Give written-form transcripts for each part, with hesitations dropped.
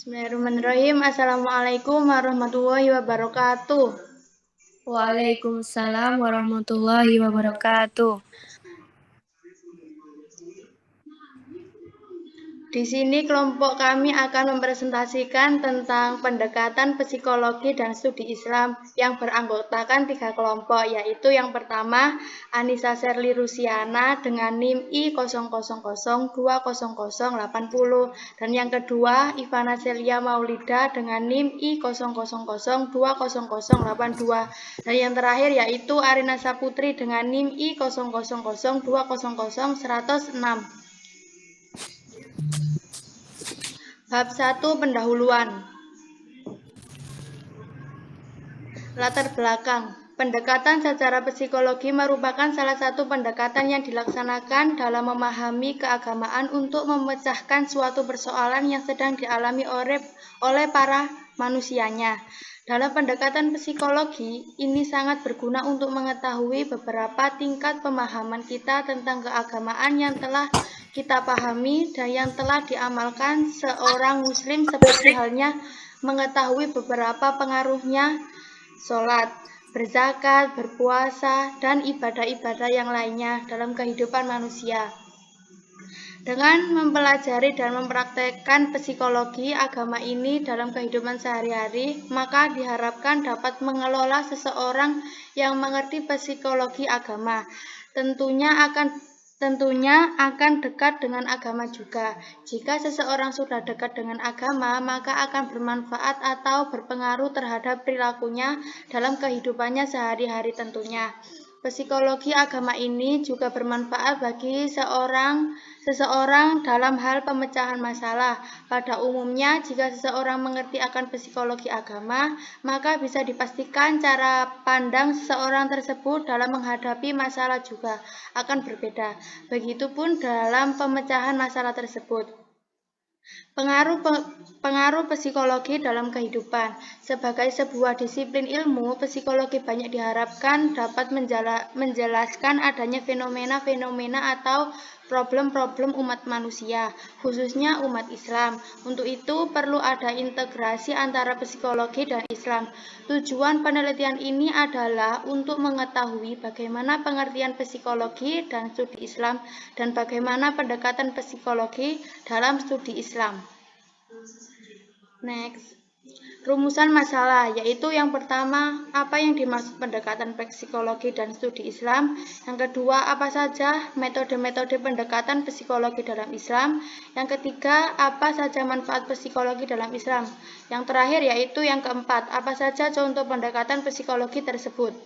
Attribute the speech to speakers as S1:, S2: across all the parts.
S1: Bismillahirrahmanirrahim. Assalamualaikum warahmatullahi wabarakatuh.
S2: Waalaikumsalam warahmatullahi wabarakatuh.
S1: Di sini kelompok kami akan mempresentasikan tentang pendekatan psikologi dan studi Islam yang beranggotakan 3 kelompok, yaitu yang pertama Anissa Sherly Rusiana dengan NIM I00020080 dan yang kedua Ivana Celia Maulida dengan NIM I00020082 dan yang terakhir yaitu Arina Saputri dengan NIM I0002000106. Bab 1 Pendahuluan. Latar belakang. Pendekatan secara psikologi merupakan salah satu pendekatan yang dilaksanakan dalam memahami keagamaan untuk memecahkan suatu persoalan yang sedang dialami oleh para manusianya. Dalam pendekatan psikologi, ini sangat berguna untuk mengetahui beberapa tingkat pemahaman kita tentang keagamaan yang telah kita pahami dan yang telah diamalkan seorang muslim, seperti halnya mengetahui beberapa pengaruhnya sholat, berzakat, berpuasa, dan ibadah-ibadah yang lainnya dalam kehidupan manusia. Dengan mempelajari dan mempraktekkan psikologi agama ini dalam kehidupan sehari-hari, maka diharapkan dapat mengelola seseorang yang mengerti psikologi agama. Tentunya akan dekat dengan agama juga. Jika seseorang sudah dekat dengan agama, maka akan bermanfaat atau berpengaruh terhadap perilakunya dalam kehidupannya sehari-hari tentunya. Psikologi agama ini juga bermanfaat bagi seseorang dalam hal pemecahan masalah. Pada umumnya, jika seseorang mengerti akan psikologi agama, maka bisa dipastikan cara pandang seseorang tersebut dalam menghadapi masalah juga akan berbeda. Begitupun dalam pemecahan masalah tersebut. Pengaruh psikologi dalam kehidupan. Sebagai sebuah disiplin ilmu, psikologi banyak diharapkan dapat menjelaskan adanya fenomena-fenomena atau problem-problem umat manusia, khususnya umat Islam. Untuk itu, perlu ada integrasi antara psikologi dan Islam. Tujuan penelitian ini adalah untuk mengetahui bagaimana pengertian psikologi dan studi Islam dan bagaimana pendekatan psikologi dalam studi Islam. Next. Rumusan masalah, yaitu yang pertama, apa yang dimaksud pendekatan psikologi dan studi Islam. Yang kedua, apa saja metode-metode pendekatan psikologi dalam Islam. Yang ketiga, apa saja manfaat psikologi dalam Islam. Yang terakhir, yaitu yang keempat, apa saja contoh pendekatan psikologi tersebut.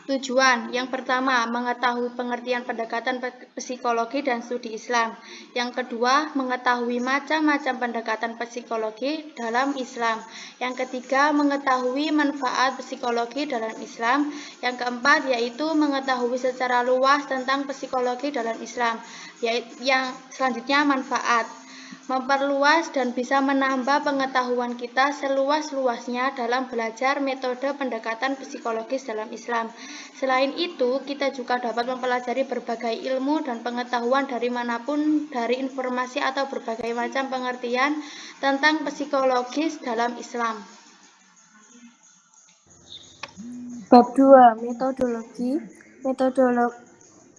S1: Tujuan, yang pertama, mengetahui pengertian pendekatan psikologi dan studi Islam. Yang kedua, mengetahui macam-macam pendekatan psikologi dalam Islam. Yang ketiga, mengetahui manfaat psikologi dalam Islam. Yang keempat, yaitu mengetahui secara luas tentang psikologi dalam Islam. Yang selanjutnya, manfaat. Memperluas dan bisa menambah pengetahuan kita seluas-luasnya dalam belajar metode pendekatan psikologis dalam Islam. Selain itu, kita juga dapat mempelajari berbagai ilmu dan pengetahuan dari manapun, dari informasi atau berbagai macam pengertian tentang psikologis dalam Islam.
S2: Bab 2. Metodologi.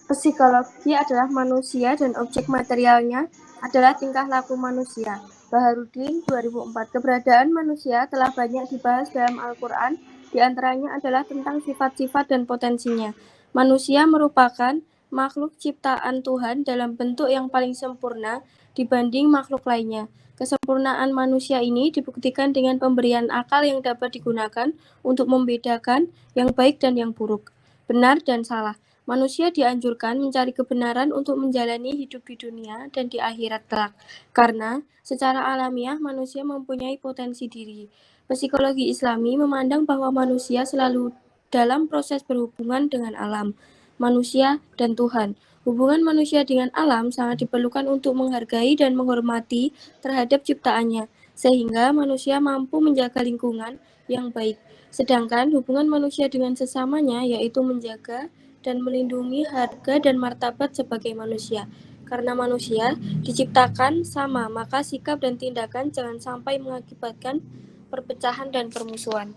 S2: Psikologi adalah manusia dan objek materialnya adalah tingkah laku manusia. Baharudin 2004. Keberadaan manusia telah banyak dibahas dalam Al-Quran, di antaranya adalah tentang sifat-sifat dan potensinya. Manusia merupakan makhluk ciptaan Tuhan dalam bentuk yang paling sempurna dibanding makhluk lainnya. Kesempurnaan manusia ini dibuktikan dengan pemberian akal yang dapat digunakan untuk membedakan yang baik dan yang buruk, benar dan salah. Manusia dianjurkan mencari kebenaran untuk menjalani hidup di dunia dan di akhirat kelak, karena secara alamiah manusia mempunyai potensi diri. Psikologi Islami memandang bahwa manusia selalu dalam proses berhubungan dengan alam, manusia, dan Tuhan. Hubungan manusia dengan alam sangat diperlukan untuk menghargai dan menghormati terhadap ciptaannya, sehingga manusia mampu menjaga lingkungan yang baik. Sedangkan hubungan manusia dengan sesamanya yaitu menjaga dan melindungi harga dan martabat sebagai manusia. Karena manusia diciptakan sama, maka sikap dan tindakan jangan sampai mengakibatkan perpecahan dan permusuhan.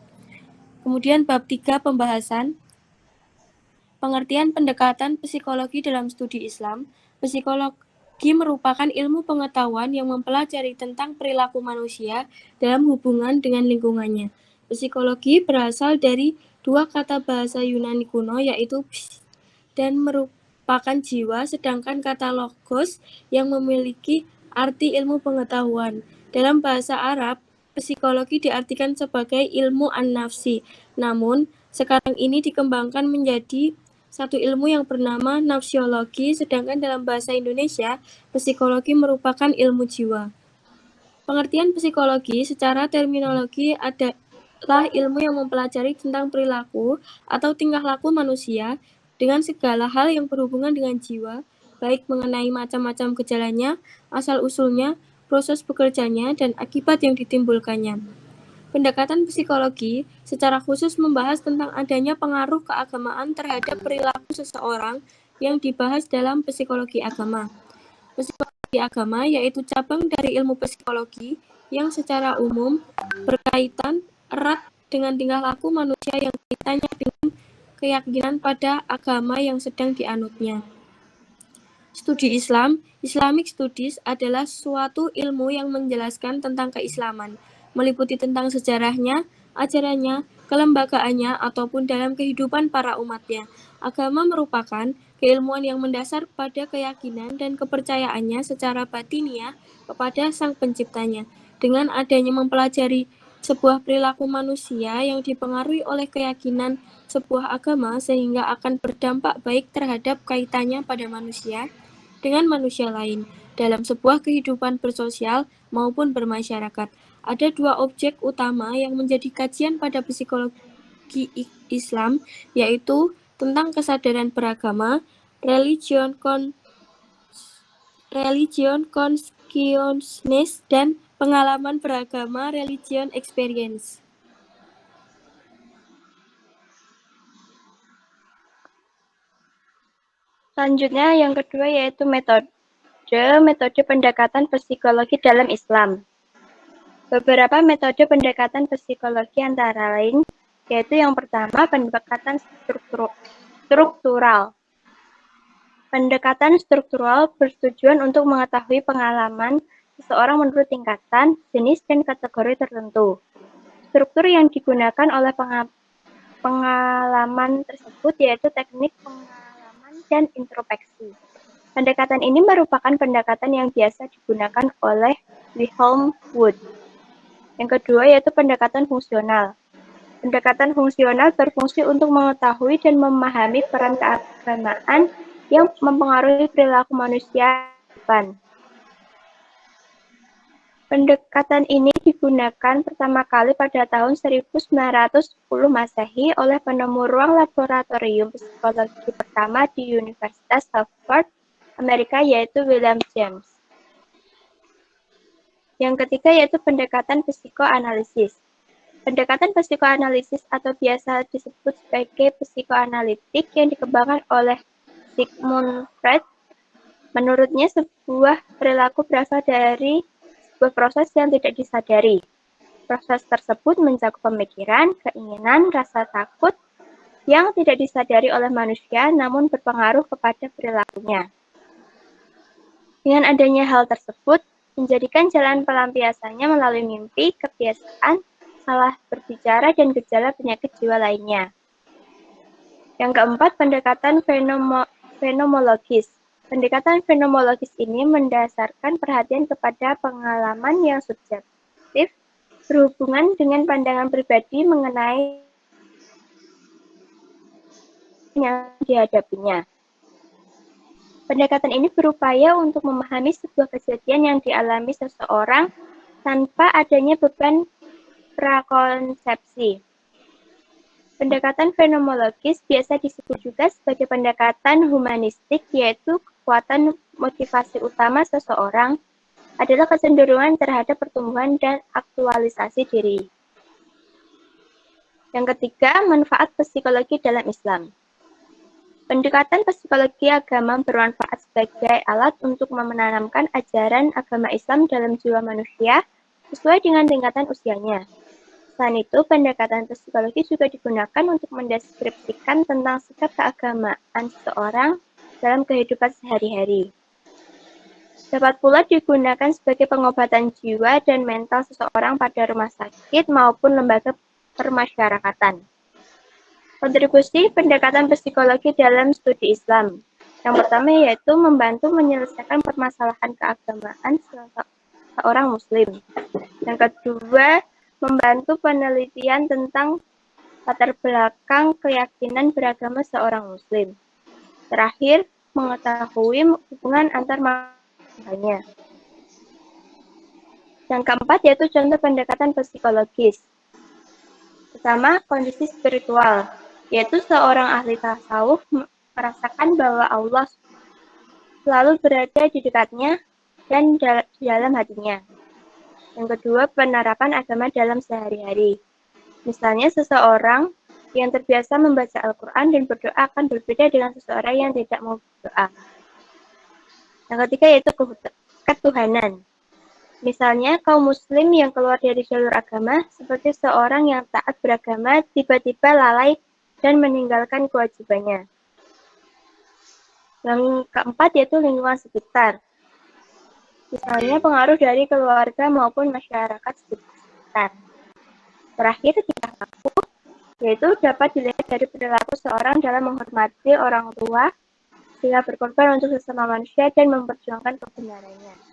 S2: Kemudian bab 3 pembahasan pengertian pendekatan psikologi dalam studi Islam. Psikologi merupakan ilmu pengetahuan yang mempelajari tentang perilaku manusia dalam hubungan dengan lingkungannya. Psikologi berasal dari dua kata bahasa Yunani kuno, yaitu dan merupakan jiwa, sedangkan kata logos yang memiliki arti ilmu pengetahuan. Dalam bahasa Arab, psikologi diartikan sebagai ilmu an-nafsi. Namun, sekarang ini dikembangkan menjadi satu ilmu yang bernama nafsiologi, sedangkan dalam bahasa Indonesia, psikologi merupakan ilmu jiwa. Pengertian psikologi secara terminologi adalah ilmu yang mempelajari tentang perilaku atau tingkah laku manusia dengan segala hal yang berhubungan dengan jiwa, baik mengenai macam-macam gejalanya, asal-usulnya, proses bekerjanya, dan akibat yang ditimbulkannya. Pendekatan psikologi secara khusus membahas tentang adanya pengaruh keagamaan terhadap perilaku seseorang yang dibahas dalam psikologi agama. Psikologi agama yaitu cabang dari ilmu psikologi yang secara umum berkaitan erat dengan tingkah laku manusia yang kaitannya dengan keyakinan pada agama yang sedang dianutnya. Studi Islam, Islamic Studies adalah suatu ilmu yang menjelaskan tentang keislaman, meliputi tentang sejarahnya, ajarannya, kelembagaannya, ataupun dalam kehidupan para umatnya. Agama merupakan keilmuan yang mendasar pada keyakinan dan kepercayaannya secara batiniah kepada Sang Penciptanya. Dengan adanya mempelajari sebuah perilaku manusia yang dipengaruhi oleh keyakinan sebuah agama sehingga akan berdampak baik terhadap kaitannya pada manusia dengan manusia lain dalam sebuah kehidupan bersosial maupun bermasyarakat. Ada dua objek utama yang menjadi kajian pada psikologi Islam, yaitu tentang kesadaran beragama, religion consciousness, dan pengalaman beragama, religion experience.
S1: Selanjutnya yang kedua yaitu metode pendekatan psikologi dalam Islam. Beberapa metode pendekatan psikologi antara lain yaitu yang pertama pendekatan struktural. Pendekatan struktural bertujuan untuk mengetahui pengalaman seseorang menurut tingkatan, jenis, dan kategori tertentu. Struktur yang digunakan oleh pengalaman tersebut yaitu teknik pengalaman dan introspeksi. Pendekatan ini merupakan pendekatan yang biasa digunakan oleh Wilhelm Wundt. Yang kedua yaitu pendekatan fungsional. Pendekatan fungsional berfungsi untuk mengetahui dan memahami peran keagamaan yang mempengaruhi perilaku manusia. Pendekatan ini digunakan pertama kali pada tahun 1910 Masehi oleh penemu ruang laboratorium psikologi pertama di Universitas Harvard, Amerika, yaitu William James. Yang ketiga yaitu pendekatan psikoanalisis. Pendekatan psikoanalisis atau biasa disebut sebagai psikoanalitik yang dikembangkan oleh Sigmund Freud. Menurutnya sebuah perilaku berasal dari sebuah proses yang tidak disadari. Proses tersebut mencakup pemikiran, keinginan, rasa takut yang tidak disadari oleh manusia namun berpengaruh kepada perilakunya. Dengan adanya hal tersebut, menjadikan jalan pelampiasannya melalui mimpi, kebiasaan, salah berbicara, dan gejala penyakit jiwa lainnya. Yang keempat, pendekatan fenomenologis. Pendekatan fenomenologis ini mendasarkan perhatian kepada pengalaman yang subjektif berhubungan dengan pandangan pribadi mengenai yang dihadapinya. Pendekatan ini berupaya untuk memahami sebuah kejadian yang dialami seseorang tanpa adanya beban prakonsepsi. Pendekatan fenomenologis biasa disebut juga sebagai pendekatan humanistik, yaitu kekuatan motivasi utama seseorang adalah kecenderungan terhadap pertumbuhan dan aktualisasi diri. Yang ketiga, manfaat psikologi dalam Islam.
S2: Pendekatan psikologi agama bermanfaat sebagai alat untuk menanamkan ajaran agama Islam dalam jiwa manusia sesuai dengan tingkatan usianya. Selain itu, pendekatan psikologi juga digunakan untuk mendeskripsikan tentang sikap keagamaan seseorang dalam kehidupan sehari-hari. Dapat pula digunakan sebagai pengobatan jiwa dan mental seseorang pada rumah sakit maupun lembaga permasyarakatan. Kontribusi pendekatan psikologi dalam studi Islam. Yang pertama yaitu membantu menyelesaikan permasalahan keagamaan seorang muslim. Yang kedua, membantu penelitian tentang latar belakang keyakinan beragama seorang muslim. Terakhir, mengetahui hubungan antar makhluknya. Yang keempat yaitu contoh pendekatan psikologis. Pertama, kondisi spiritual, yaitu seorang ahli tasawuf merasakan bahwa Allah selalu berada di dekatnya dan di dalam hatinya. Yang kedua, penerapan agama dalam sehari-hari. Misalnya seseorang yang terbiasa membaca Al-Quran dan berdoa akan berbeda dengan seseorang yang tidak mau berdoa. Yang ketiga yaitu ketuhanan. Misalnya kaum muslim yang keluar dari jalur agama seperti seorang yang taat beragama tiba-tiba lalai dan meninggalkan kewajibannya. Yang keempat yaitu lingkungan sekitar. Misalnya pengaruh dari keluarga maupun masyarakat sekitar. Terakhir, tingkah laku, yaitu dapat dilihat dari perilaku seorang dalam menghormati orang tua, sehingga berkorban untuk sesama manusia dan memperjuangkan kebenarannya.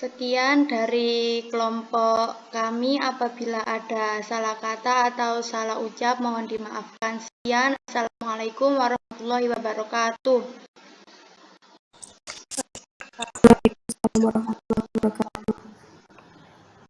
S1: Sekian dari kelompok kami. Apabila ada salah kata atau salah ucap, mohon dimaafkan. Sekian. Assalamualaikum warahmatullahi wabarakatuh.
S2: Waalaikumsalam warahmatullahi wabarakatuh.